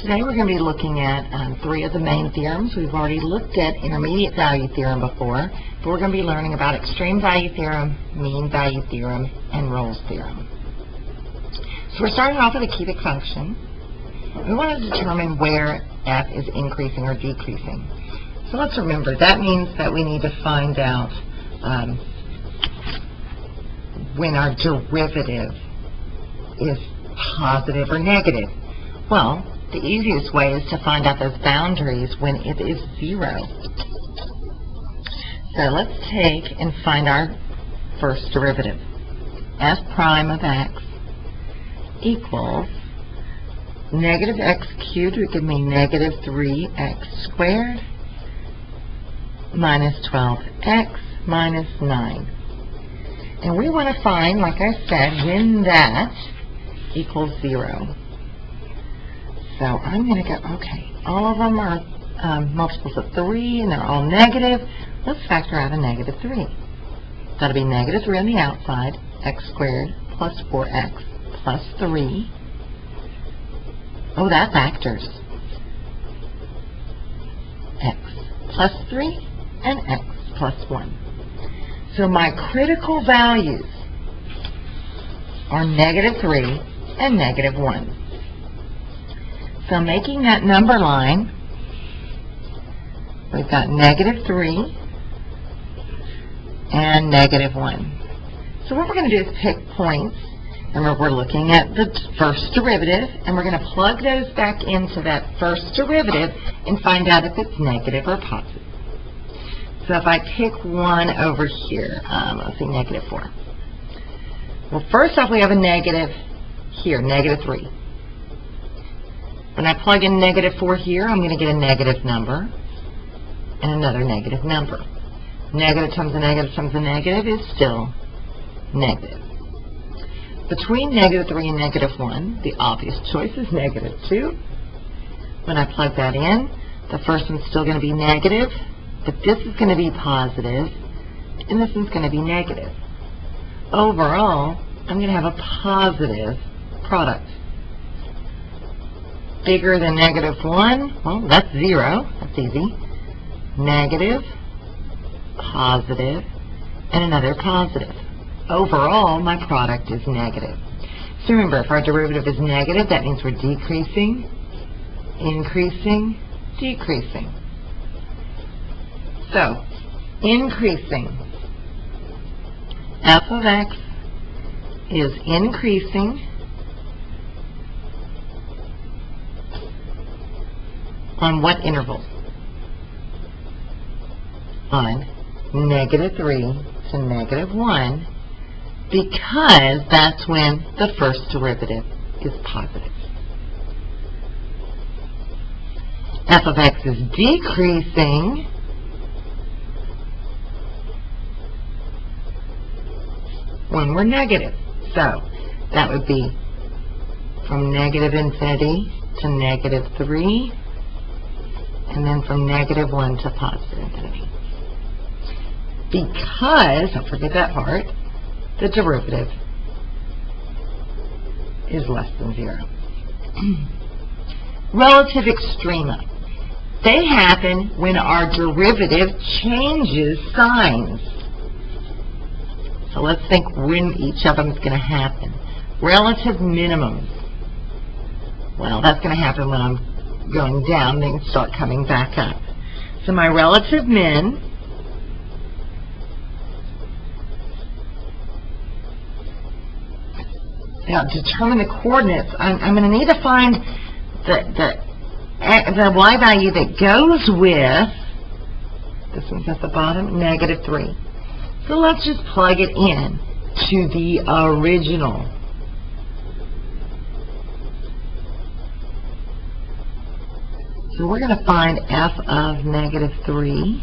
Today we're going to be looking at three of the main theorems. We've already looked at intermediate value theorem before, but we're going to be learning about extreme value theorem, mean value theorem, and Rolle's theorem. So we're starting off with a cubic function. We want to determine where f is increasing or decreasing. So let's remember, that means that we need to find out when our derivative is positive or negative. Well, the easiest way is to find out those boundaries when it is 0. So let's take and find our first derivative. F prime of x equals negative x cubed would give me negative 3x squared minus 12x minus 9. And we want to find, like I said, when that equals 0. So I'm going to go, okay, all of them are multiples of 3, and they're all negative. Let's factor out a negative 3. That'll be negative 3 on the outside, x squared plus 4x plus 3. Oh, that factors. X plus 3 and x plus 1. So my critical values are negative 3 and negative 1. So making that number line, we've got negative 3 and negative 1. So what we're going to do is pick points. Remember, we're looking at the first derivative, and we're going to plug those back into that first derivative and find out if it's negative or positive. So if I pick one over here, let's see, negative 4. Well, first off, we have a negative here, negative 3. When I plug in negative 4 here, I'm going to get a negative number and another negative number. Negative times a negative times a negative is still negative. Between negative 3 and negative 1, the obvious choice is negative 2. When I plug that in, the first one's still going to be negative, but this is going to be positive, and this one's going to be negative. Overall, I'm going to have a positive product. Bigger than negative 1, well, that's 0. That's easy. Negative, positive, and another positive. Overall, my product is negative. So remember, if our derivative is negative, that means we're decreasing, increasing, decreasing. So, increasing. F of x is increasing on what interval? On negative 3 to negative 1, because that's when the first derivative is positive. F of x is decreasing when we're negative. So that would be from negative infinity to negative 3, and then from negative 1 to positive infinity. Because, don't forget that part, the derivative is less than 0. Relative extrema. They happen when our derivative changes signs. So let's think when each of them is going to happen. Relative minimums. Well, that's going to happen when I'm going down, then start coming back up. So my relative min now determine the coordinates. I'm going to need to find the y value that goes with, this one's at the bottom, negative 3. So let's just plug it in to the original. So we're going to find f of negative 3.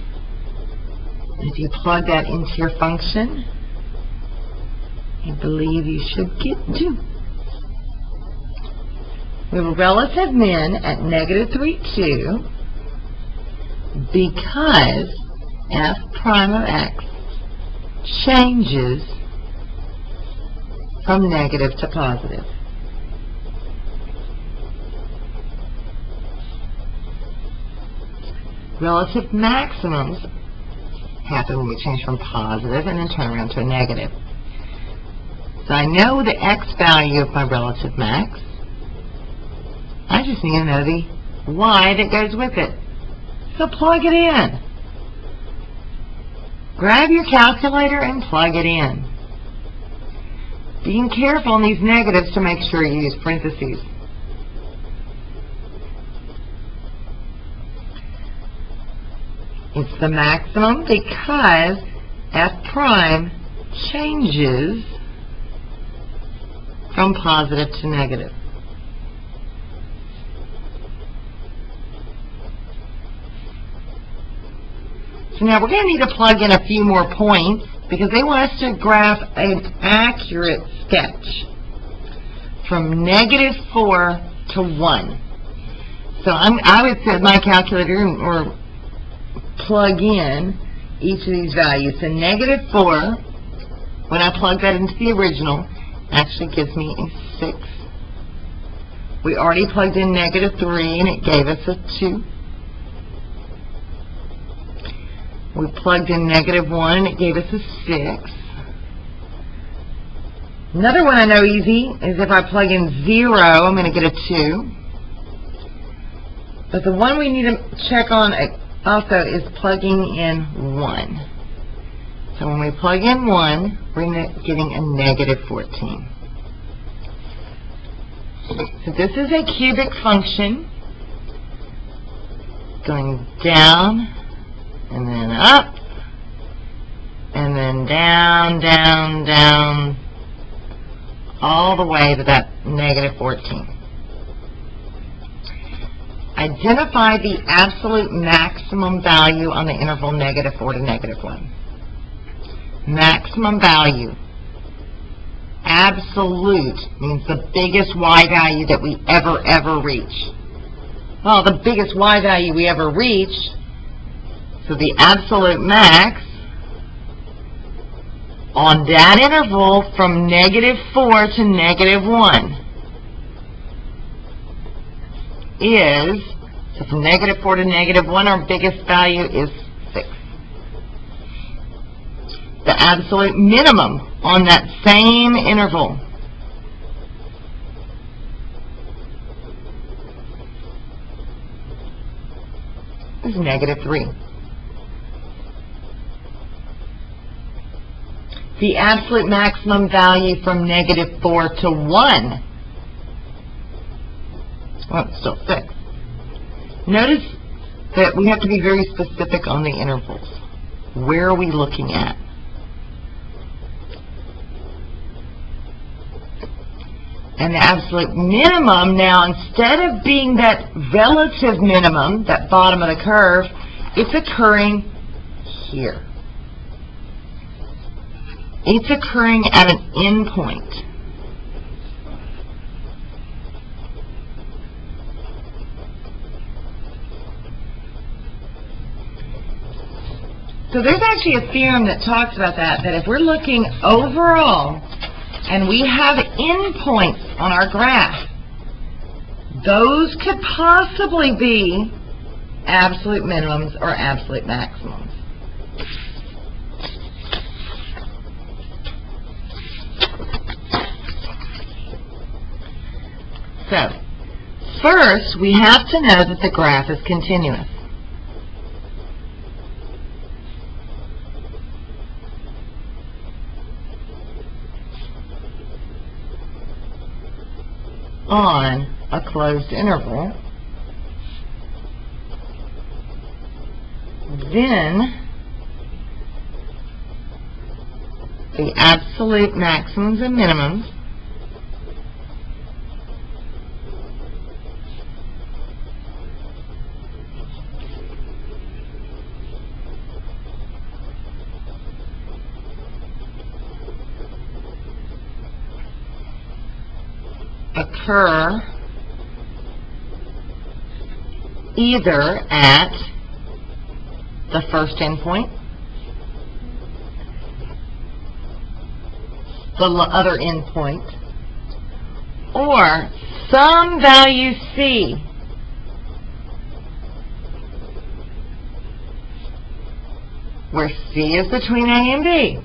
If you plug that into your function, I believe you should get 2. We have a relative min at negative 3, 2, because f prime of x changes from negative to positive. Relative maximums happen when we change from positive and then turn around to a negative. So I know the x value of my relative max. I just need to know the y that goes with it. So plug it in. Grab your calculator and plug it in. Being careful on these negatives to make sure you use parentheses. It's the maximum because f prime changes from positive to negative. So now we're going to need to plug in a few more points because they want us to graph an accurate sketch from -4 to 1. So I would set my calculator or plug in each of these values. So -4, when I plug that into the original, actually gives me a 6. We already plugged in -3 and it gave us a 2. We plugged in -1 and it gave us a 6. Another one I know easy is if I plug in 0, I'm going to get a 2. But the one we need to check on also is plugging in 1. So when we plug in 1, we're getting a -14. So this is a cubic function going down and then up and then down, down, down, all the way to that -14. Identify the absolute maximum value on the interval -4 to -1. Maximum value. Absolute means the biggest y value that we ever reach. Well, the biggest y value we ever reach, so the absolute max on that interval from -4 to -1 is, so from -4 to -1, our biggest value is 6. The absolute minimum on that same interval is -3. The absolute maximum value from -4 to 1, well, it's still 6. Notice that we have to be very specific on the intervals. Where are we looking at? And the absolute minimum now, instead of being that relative minimum, that bottom of the curve, it's occurring here. It's occurring at an endpoint. So there's actually a theorem that talks about that if we're looking overall and we have endpoints on our graph, those could possibly be absolute minimums or absolute maximums. So, first we have to know that the graph is continuous. On a closed interval, then the absolute maximums and minimums occur either at the first endpoint, the other endpoint, or some value C where C is between A and B.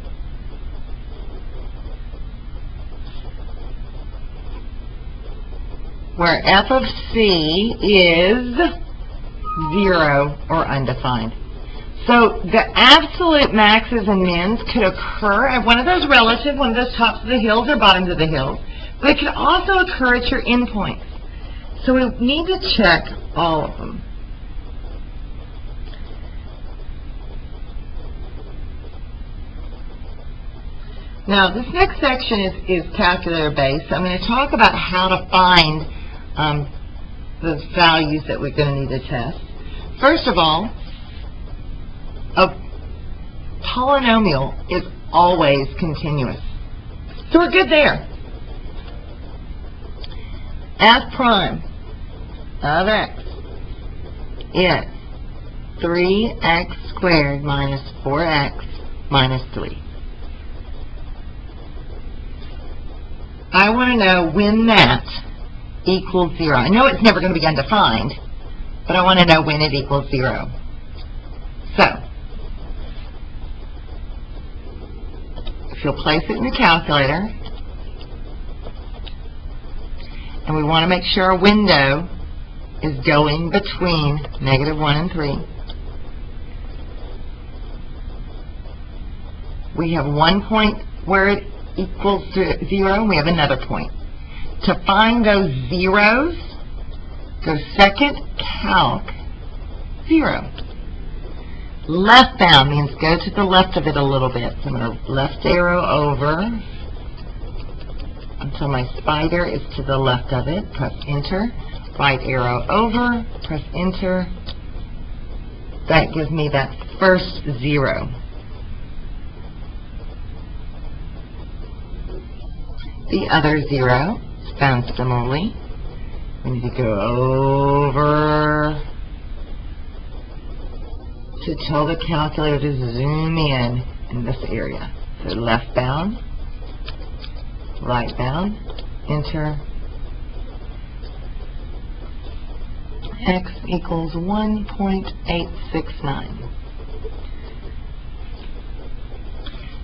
Where f of C is 0 or undefined. So the absolute maxes and mins could occur at one of those relative, one of those tops of the hills or bottoms of the hills, but it could also occur at your endpoints. So we need to check all of them. Now this next section is calculator based. So I'm going to talk about how to find the values that we're going to need to test. First of all, a polynomial is always continuous. So we're good there. F prime of x is 3x squared minus 4x minus 3. I want to know when that equals 0. I know it's never going to be undefined, but I want to know when it equals 0. So, if you'll place it in the calculator, and we want to make sure our window is going between -1 and 3. We have one point where it equals 0, and we have another point. To find those zeros, go second calc 0. Left bound means go to the left of it a little bit. So I'm going to left arrow over until my spider is to the left of it. Press enter. Right arrow over. Press enter. That gives me that first 0. The other 0 is found similarly. We need to go over to tell the calculator to zoom in this area. So left bound, right bound, enter. X equals 1.869.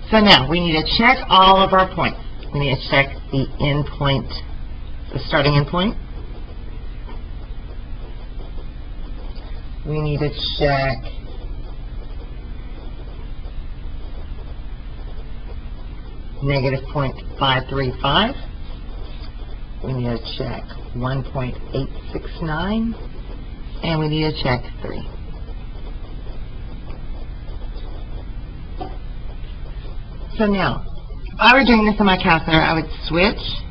So now we need to check all of our points. We need to check the endpoint, the starting endpoint. We need to check -0.535. We need to check 1.869. And we need to check 3. So now, if I were doing this in my calculator, I would switch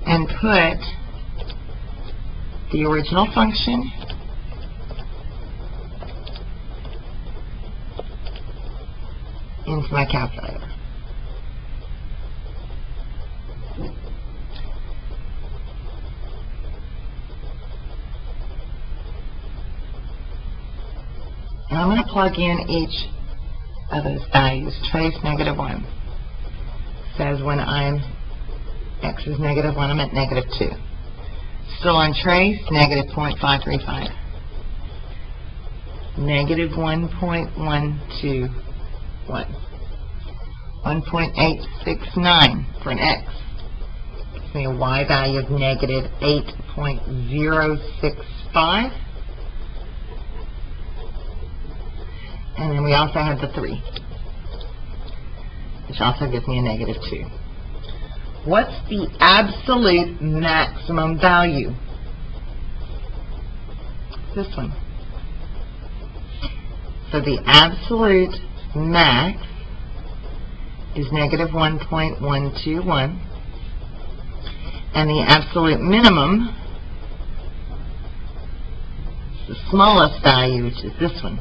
and put the original function into my calculator. And I'm going to plug in each of those values. Trace -1 says when x is -1, I'm at -2. Still on trace, -0.535. -1.121. 1.869 for an x. Gives me a y value of -8.065. And then we also have the 3, which also gives me a -2. What's the absolute maximum value? This one. So the absolute max is -1.121, and the absolute minimum is the smallest value, which is this one.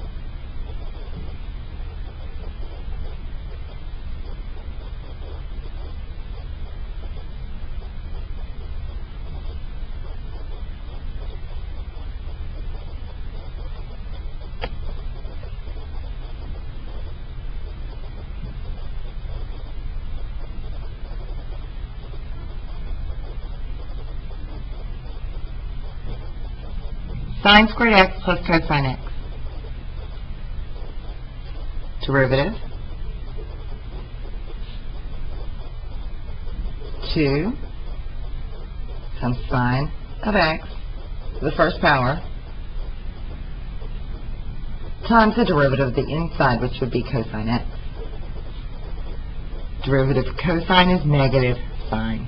Sine squared x plus cosine x. derivative 2 times sine of x to the first power times the derivative of the inside, which would be cosine x. Derivative of cosine is negative sine.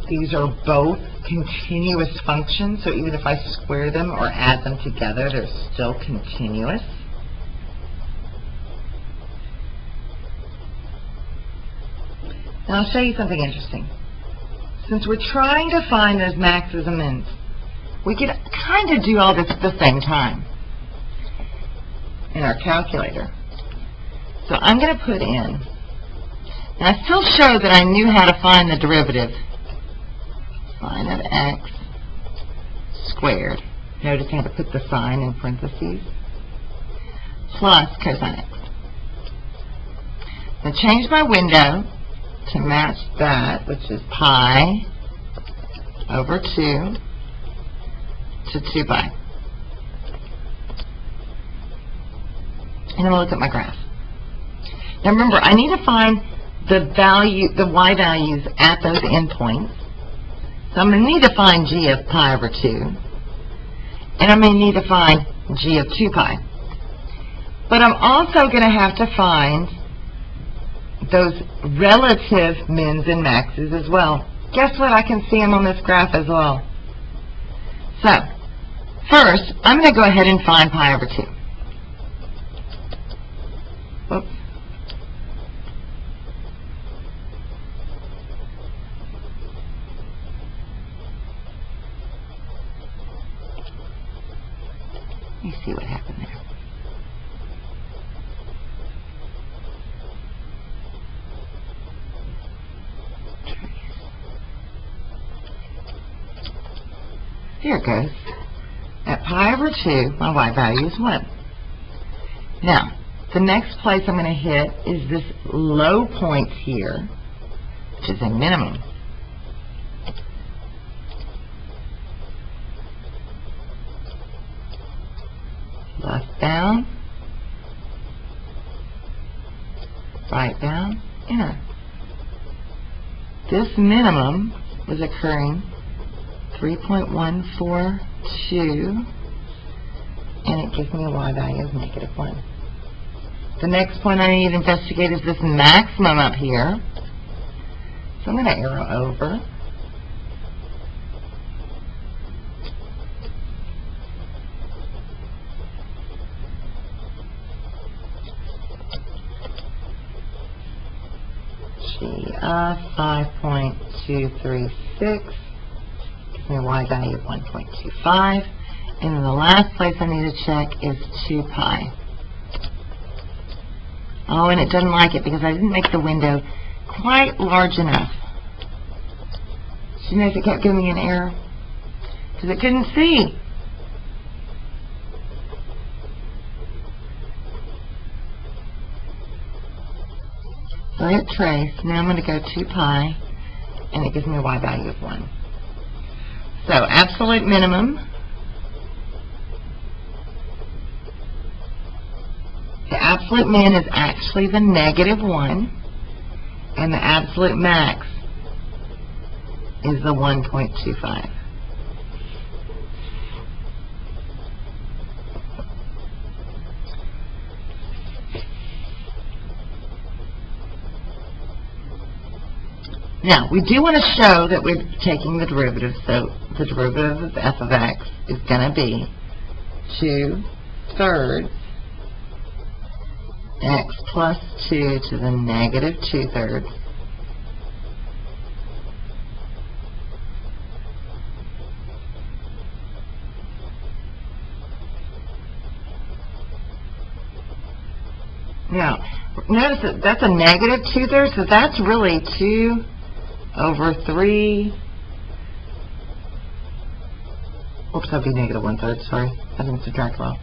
These are both continuous functions, so even if I square them or add them together, they're still continuous. Now I'll show you something interesting. Since we're trying to find those maxes and mins, we could kind of do all this at the same time in our calculator. So I'm going to put in, and I still show that I knew how to find the derivative. Sine of x squared. Notice I had to put the sign in parentheses. Plus cosine x. Now change my window to match that, which is pi over 2 to 2 pi. And I'm going to look at my graph. Now remember, I need to find the y values at those endpoints. So I'm going to need to find g of pi over 2. And I'm going to need to find g of 2 pi. But I'm also going to have to find those relative mins and maxes as well. Guess what? I can see them on this graph as well. So, first, I'm going to go ahead and find pi over 2. Whoops. Let me see what happened there. Here it goes. At pi over 2, my y value is 1. Now, the next place I'm going to hit is this low point here, which is a minimum. Left down, right down, enter. This minimum was occurring 3.142, and it gives me a y value of -1. The next point I need to investigate is this maximum up here. So I'm going to arrow over. G of 5.236. My y value of 1.25, and then the last place I need to check is 2 pi. Oh, and it doesn't like it because I didn't make the window quite large enough. So you notice it kept giving me an error because it couldn't see. So I hit trace. Now I'm going to go 2 pi, and it gives me a y value of 1. So, absolute minimum, the absolute min is actually the -1, and the absolute max is the 1.25. Now, we do want to show that we're taking the derivative, so the derivative of f of x is going to be 2/3 x plus 2 to the -2/3 Now, notice that that's a -2/3, so that's really 2 over 3. Oops, that'd be -1/3, sorry. I didn't subtract well.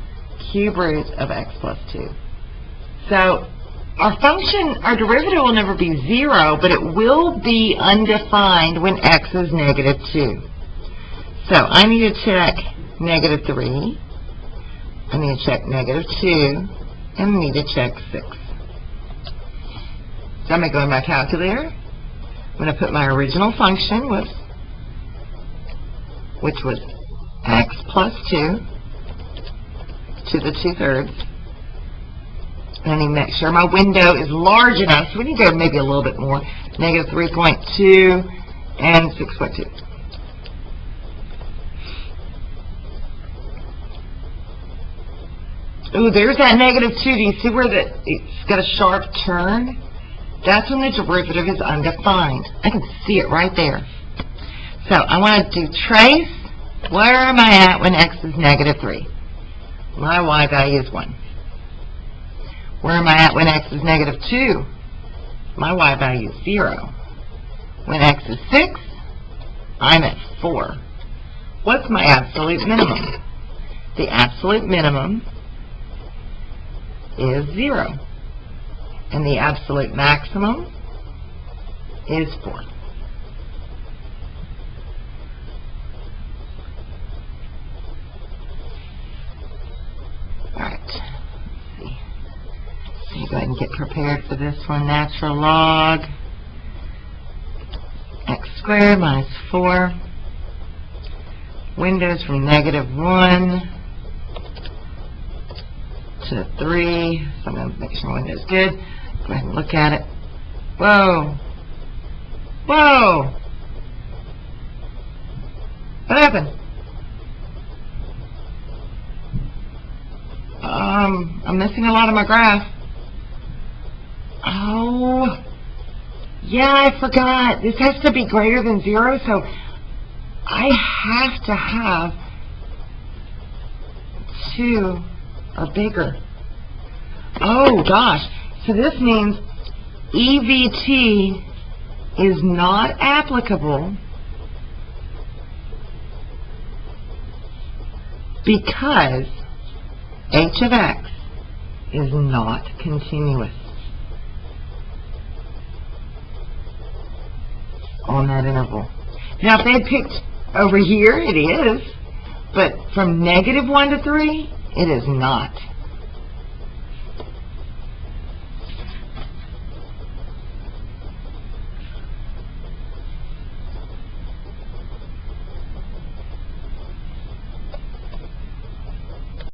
Cube root of x plus 2. So, our function, our derivative will never be 0, but it will be undefined when x is -2. So I need to check negative 3. I need to check negative 2. And I need to check 6. So I'm going to go in my calculator. I'm going to put my original function, which was x plus 2 to the 2/3. And I need to make sure my window is large enough. So we need to go maybe a little bit more. Negative 3.2 and 6.2. Ooh, there's that negative 2. Do you see where it's got a sharp turn? That's when the derivative is undefined. I can see it right there. So I want to do trace. Where am I at when x is negative 3? My y value is 1. Where am I at when x is negative 2? My y value is 0. When x is 6, I'm at 4. What's my absolute minimum? The absolute minimum is 0. And the absolute maximum is 4. Alright. Let's see. So you go ahead and get prepared for this one. Natural log x squared minus 4. Windows from negative 1 to 3. So I'm going to make sure my window is good. Go ahead and look at it. Whoa. Whoa. What happened? I'm missing a lot of my graph. Oh. Yeah, I forgot. This has to be greater than 0, so I have to have 2 or bigger. Oh, gosh. So this means EVT is not applicable because h of x is not continuous on that interval. Now, if they had picked over here, it is, but from negative 1 to 3, it is not.